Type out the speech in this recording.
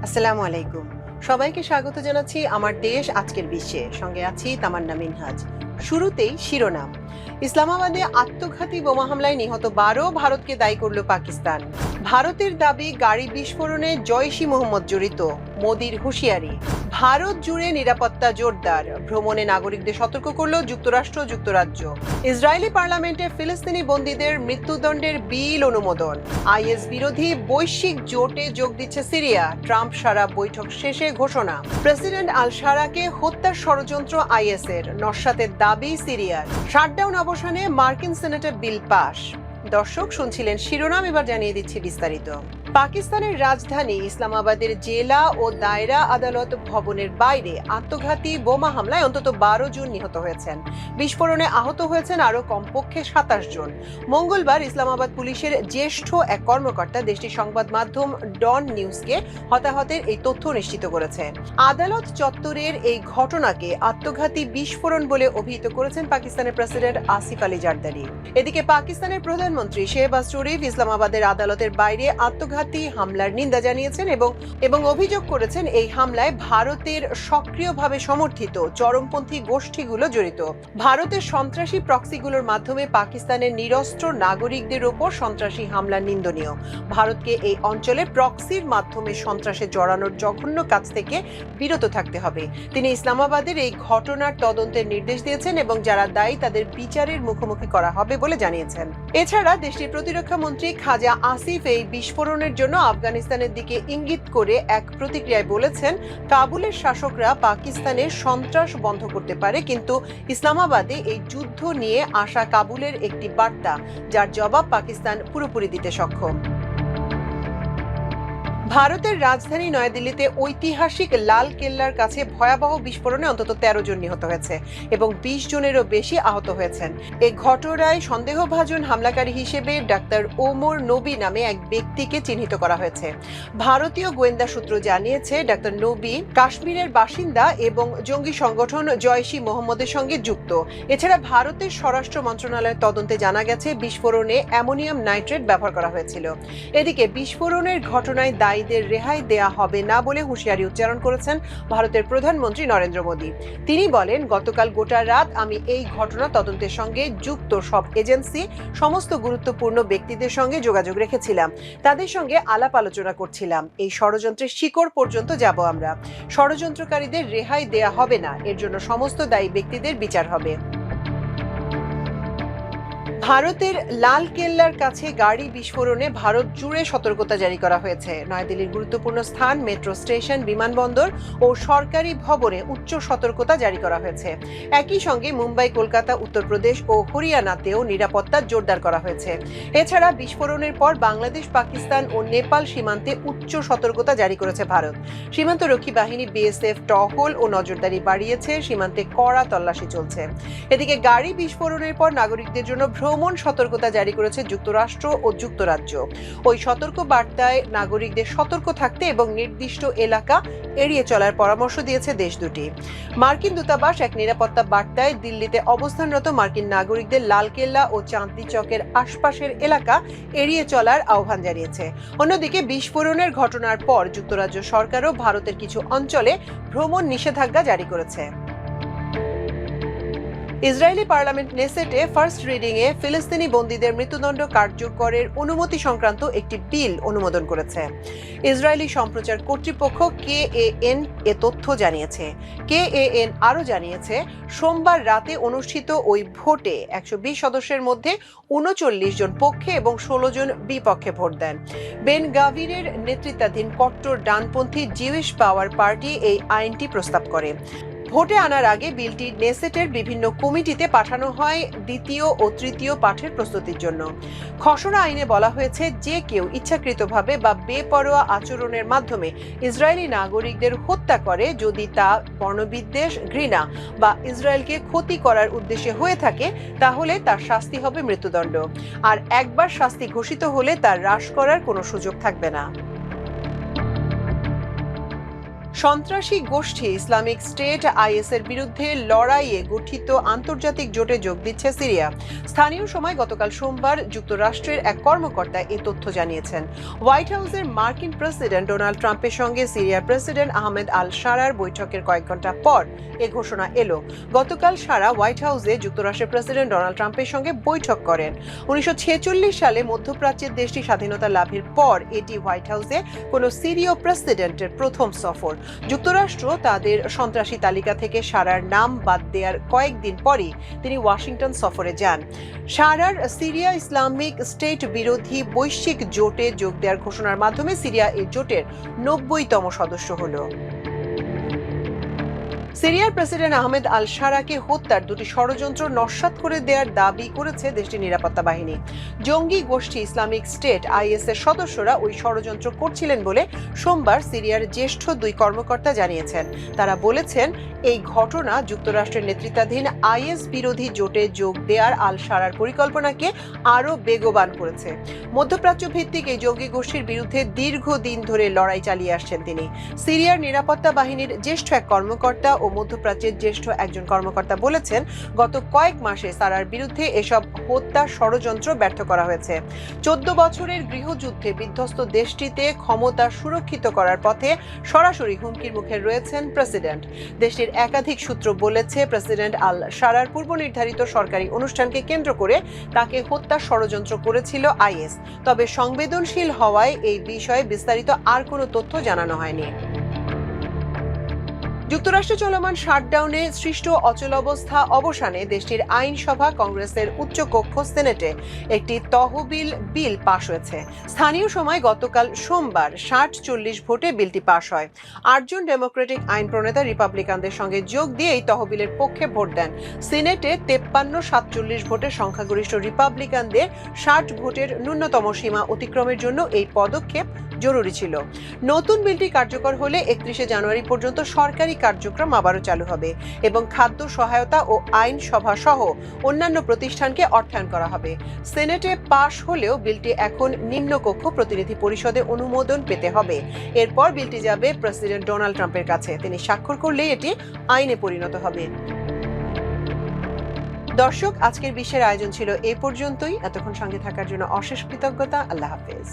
আসসালামু আলাইকুম। সবাইকে স্বাগত জানাচ্ছি আমার দেশ আজকের বিশ্বে। সঙ্গে আছি তামান্না মিনহাজ। শুরুতেই শিরোনাম। ইসলামাবাদে আত্মঘাতী বোমা হামলায় নিহত 12, ভারতকে দায়ী করল পাকিস্তান। ভারতের দাবি গাড়ি বিস্ফোরণে জৈশ-ই মোহাম্মদ জড়িত, মোদির হুঁশিয়ারি। ভারত জুড়ে নিরাপত্তা জোরদার, ভ্রমণে নাগরিকদের সতর্ক করল যুক্তরাষ্ট্র যুক্তরাজ্য। ইসরায়েলি পার্লামেন্টে ফিলিস্তিনি বন্দীদের মৃত্যুদণ্ডের বিল অনুমোদন। আইএস বিরোধী বৈশ্বিক জোটে যোগ দিচ্ছে সিরিয়া, ট্রাম্প সারা বৈঠক শেষে ঘোষণা। প্রেসিডেন্ট আল সারাকে হত্যার ষড়যন্ত্র আইএসের, নস্রাতের দাবি সিরিয়ার। শাটডাউন অবসানে মার্কিন সিনেটে বিল পাশ। দর্শক শুনছিলেন শিরোনাম, এবার জানিয়ে দিচ্ছি বিস্তারিত। পাকিস্তানের রাজধানী ইসলামাবাদের জেলা ও দায়রা আদালত ভবনের বাইরে আত্মঘাতী বোমা হামলায় অন্তত 12 জন নিহত হয়েছেন। বিস্ফোরণে আহত হয়েছেন আরো কমপক্ষে 27 জন। মঙ্গলবার ইসলামাবাদ পুলিশের জ্যেষ্ঠ এক কর্মকর্তা দেশটির সংবাদ মাধ্যম ডন নিউজকে হতাহতের এই তথ্য নিশ্চিত করেছেন। আদালত চত্বরের এই ঘটনাকে আত্মঘাতী বিস্ফোরণ বলে অভিহিত করেছেন পাকিস্তানের প্রেসিডেন্ট আসিফ আলী জারদারি। এদিকে পাকিস্তানের প্রধানমন্ত্রী শেহবাজ শরীফ ইসলামাবাদের আদালতের বাইরে আত্মঘাতী হামলার নিন্দা জানিয়েছেন এবং অভিযোগ করেছেন এই হামলায় ভারতের সক্রিয়ভাবে সমর্থিত চরমপন্থী গোষ্ঠীগুলো জড়িত। ভারতের সন্ত্রাসী প্রক্সিগুলোর মাধ্যমে পাকিস্তানের নিরস্ত্র নাগরিকদের ওপর সন্ত্রাসী হামলা নিন্দনীয়। ভারতকে এই অঞ্চলে প্রক্সির মাধ্যমে সন্ত্রাসে জড়ানোর জঘন্য কাজ থেকে বিরত থাকতে হবে। তিনি ইসলামাবাদের এই ঘটনার তদন্তের নির্দেশ দিয়েছেন এবং যারা দায়ী তাদের বিচারের মুখোমুখি করা হবে বলে জানিয়েছেন। এছাড়া দেশটির প্রতিরক্ষা মন্ত্রী খাজা আসিফ এই বিস্ফোরণের জন্য আফগানিস্তানের দিকে ইঙ্গিত করে এক প্রতিক্রিয়ায় বলেছেন, কাবুলের শাসকরা পাকিস্তানের সন্ত্রাস বন্ধ করতে পারে, কিন্তু ইসলামাবাদে এই যুদ্ধ নিয়ে আসা কাবুলের একটি বার্তা, যার জবাব পাকিস্তান পুরোপুরি দিতে সক্ষম। ভারতের রাজধানী নয়াদিল্লিতে ঐতিহাসিক লাল কেল্লার কাছে ভয়াবহ বিস্ফোরণে অন্তত 13 জন নিহত হয়েছে এবং 20 জনেরও বেশি আহত হয়েছেন। এই ঘটনায় সন্দেহভাজন হামলাকারী হিসেবে ডাক্তার ওমর নবী নামে এক ব্যক্তিকে চিহ্নিত করা হয়েছে। ভারতীয় গোয়েন্দা সূত্র জানিয়েছে, ডাক্তার নবী কাশ্মীরের বাসিন্দা এবং জঙ্গি সংগঠন জৈশ-ই মোহাম্মদের সঙ্গে যুক্ত। এছাড়া ভারতের স্বরাষ্ট্র মন্ত্রণালয়ের তদন্তে জানা গেছে বিস্ফোরণে অ্যামোনিয়াম নাইট্রেট ব্যবহার করা হয়েছিল। এদিকে বিস্ফোরণের ঘটনায় দায়ীদের রেহাই দেয়া হবে না বলে হুঁশিয়ারি উচ্চারণ করেছেন ভারতের প্রধানমন্ত্রী নরেন্দ্র মোদী। তিনি বলেন, গতকাল গোটা রাত আমি এই ঘটনা তদন্তের সঙ্গে যুক্ত সব এজেন্সি, সমস্ত গুরুত্বপূর্ণ ব্যক্তিদের সঙ্গে যোগাযোগ রেখেছিলাম, তাদের সঙ্গে আলাপ আলোচনা করছিলাম। এই ষড়যন্ত্রের শিকড় পর্যন্ত যাব আমরা। ষড়যন্ত্রকারীদের রেহাই দেয়া হবে না, এর জন্য সমস্ত দায়ী ব্যক্তিদের বিচার হবে। ভারতের লাল কেল্লার কাছে গাড়ি বিস্ফোরণে ভারত জুড়ে সতর্কতা জারি করা হয়েছে। নয়াদিল্লির গুরুত্বপূর্ণ স্থান, মেট্রো স্টেশন, বিমানবন্দর ও সরকারি ভবনে উচ্চ সতর্কতা জারি করা হয়েছে। একই সঙ্গে মুম্বাই, কলকাতা, উত্তরপ্রদেশ ও হরিয়ানাতেও নিরাপত্তা জোরদার করা হয়েছে। এছাড়া বিস্ফোরণের পর বাংলাদেশ, পাকিস্তান ও নেপাল সীমান্তে উচ্চ সতর্কতা জারি করেছে ভারত। সীমান্তরক্ষী বাহিনী বিএসএফ টহল ও নজরদারি বাড়িয়েছে, সীমান্তে কড়া তল্লাশি চলছে। এদিকে গাড়ি বিস্ফোরণের পর নাগরিকদের জন্য ভ্রমণ সতর্কতা জারি করেছে যুক্তরাষ্ট্র ও যুক্তরাজ্য। ওই সতর্ক বার্তায় নাগরিকদের সতর্ক থাকতে এবং নির্দিষ্ট এলাকা এড়িয়ে চলার পরামর্শ দিয়েছে দেশ দুটি। মার্কিন দূতাবাস এক নিরাপত্তা বার্তায় দিল্লিতে অবস্থানরত মার্কিন নাগরিকদের লালকেল্লা ও চাঁদনি চকের আশপাশের এলাকা এড়িয়ে চলার আহ্বান জানিয়েছে। অন্যদিকে বিস্ফোরণের ঘটনার পর যুক্তরাজ্য সরকারও ভারতের কিছু অঞ্চলে ভ্রমণ নিষেধাজ্ঞা জারি করেছে। Israeli parliament নেসেটে first reading a ফিলিস্তিনি বন্দীদের মৃত্যুদণ্ড কার্যকরের অনুমতি সংক্রান্ত একটি বিল অনুমোদন করেছে। ইসরায়েলি সম্প্রচার কর্তৃপক্ষ কেএএন এ তথ্য জানিয়েছে। কেএএন আরও জানিয়েছে, সোমবার রাতে অনুষ্ঠিত ওই ভোটে 120 সদস্যের মধ্যে 39 জন পক্ষে এবং 16 জন বিপক্ষে ভোট দেন। বেন গাভিরের নেতৃত্বাধীন কট্টর ডানপন্থী জিউইশ পাওয়ার পার্টি এই আইনটি প্রস্তাব করে। ভোটে আনার আগে বিলটি নেসেটের বিভিন্ন কমিটিতে পাঠানো হয় দ্বিতীয় ও তৃতীয় পাঠের প্রস্তুতির জন্য। খসড়া আইনে বলা হয়েছে, যে কেউ ইচ্ছাকৃতভাবে বা বেপরোয়া আচরণের মাধ্যমে ইসরায়েলি নাগরিকদের হত্যা করে, যদি তা বর্ণবিদ্বেষ, ঘৃণা বা ইসরায়েলকে ক্ষতি করার উদ্দেশ্যে হয়ে থাকে, তাহলে তার শাস্তি হবে মৃত্যুদণ্ড। আর একবার শাস্তি ঘোষিত হলে তার হ্রাস করার কোনো সুযোগ থাকবে না। সন্ত্রাসী গোষ্ঠী ইসলামিক স্টেট আইএস এর বিরুদ্ধে লড়াইয়ে গঠিত আন্তর্জাতিক জোটে যোগ দিচ্ছে সিরিয়া। স্থানীয় সময় গতকাল সোমবার যুক্তরাষ্ট্রের এক কর্মকর্তা এ তথ্য জানিয়েছেন। হোয়াইট হাউসের মার্কিন প্রেসিডেন্ট ডোনাল্ড ট্রাম্পের সঙ্গে সিরিয়ার প্রেসিডেন্ট আহমেদ আল শারার বৈঠকের কয়েক ঘন্টা পর এ ঘোষণা এলো। গতকাল শারা হোয়াইট হাউসে যুক্তরাষ্ট্রের প্রেসিডেন্ট ডোনাল্ড ট্রাম্পের সঙ্গে বৈঠক করেন। 1946 সালে মধ্যপ্রাচ্যের দেশটি স্বাধীনতা লাভের পর এটি হোয়াইট হাউসে কোনো সিরীয় প্রেসিডেন্টের প্রথম সফর। যুক্তরাষ্ট্র তাদের সন্ত্রাসী তালিকা থেকে শারার নাম বাদ দেওয়ার কয়েকদিন পরই তিনি ওয়াশিংটন সফরে যান। শারার সিরিয়া ইসলামিক স্টেট বিরোধী বৈশ্বিক জোটে যোগ দেওয়ার ঘোষণার মাধ্যমে সিরিয়া এই জোটের 90তম সদস্য হলো। সিরিয়ার প্রেসিডেন্ট আহমেদ আল শারাকে হত্যার দুটি ষড়যন্ত্র নস্যাৎ করে দেওয়ার দাবি করেছে দেশটির নিরাপত্তা বাহিনী। জঙ্গি গোষ্ঠী ইসলামিক স্টেট আইএস এর সদস্যরা ওই ষড়যন্ত্র করছিলেন বলে সোমবার সিরিয়ার জ্যেষ্ঠ দুই কর্মকর্তা জানিয়েছেন। তারা বলেছেন, এই ঘটনা যুক্তরাষ্ট্রের নেতৃত্বাধীন আইএস বিরোধী জোটে যোগ দেওয়ার আল শারার পরিকল্পনাকে আরও বেগবান করেছে। মধ্যপ্রাচ্য ভিত্তিক এই জঙ্গি গোষ্ঠীর বিরুদ্ধে দীর্ঘদিন ধরে লড়াই চালিয়ে আসছেন তিনি। সিরিয়ার নিরাপত্তা বাহিনীর জ্যেষ্ঠ এক কর্মকর্তা ও মধ্যপ্রাচ্যের জ্যেষ্ঠ একজন কর্মকর্তা বলেছেন, গত কয়েক মাসে সারার বিরুদ্ধে এসব হত্যা ষড়যন্ত্র ব্যর্থ করা হয়েছে। 14 বছরের গৃহযুদ্ধে বিধ্বস্ত দেশটিতে ক্ষমতা সুরক্ষিত করার পথে সরাসরি হুমকির মুখে রয়েছেন প্রেসিডেন্ট। দেশটির একাধিক সূত্র বলেছে, প্রেসিডেন্ট আল শারার পূর্ব নির্ধারিত সরকারি অনুষ্ঠানকে কেন্দ্র করে তাকে হত্যার ষড়যন্ত্র করেছিল আইএস। তবে সংবেদনশীল হওয়ায় এই বিষয়ে বিস্তারিত আর কোনো তথ্য জানানো হয়নি। যুক্তরাষ্ট্রে চলমান শাটডাউনে সৃষ্ট অচলাবস্থা অবসানে দেশটির আইনসভা কংগ্রেসের উচ্চকক্ষ সেনেটে একটি তহবিল বিল পাশ হয়েছে। স্থানীয় সময় গতকাল সোমবার 60-40 ভোটে বিলটি পাশ হয়। 8 জন ডেমোক্রেটিক আইন প্রণেতা রিপাবলিকানদের সঙ্গে যোগ দিয়ে এই তহবিলের পক্ষে ভোট দেন। সিনেটে 53-47 ভোটের সংখ্যাগরিষ্ঠ রিপাবলিকানদের 60 ভোটের ন্যূনতম সীমা অতিক্রমের জন্য এই পদক্ষেপ জরুরি ছিল। নতুন বিলটি কার্যকর হলে 31 জানুয়ারি পর্যন্ত সরকারি কার্যক্রম আবারও চালু হবে এবং খাদ্য সহায়তা ও আইন সভা সহ অন্যান্য প্রতিষ্ঠানকে অর্থায়ন করা হবে। সেনেটে পাশ হলেও বিলটি এখন নিম্নকক্ষ প্রতিনিধি পরিষদে অনুমোদন পেতে হবে। এরপর বিলটি যাবে প্রেসিডেন্ট ডোনাল্ড ট্রাম্পের কাছে। তিনি স্বাক্ষর করলেই এটি আইনে পরিণত হবে। দর্শক, আজকের বিশ্বের আয়োজন ছিল এ পর্যন্তই। এতক্ষণ সঙ্গে থাকার জন্য অশেষ কৃতজ্ঞতা। আল্লাহ হাফেজ।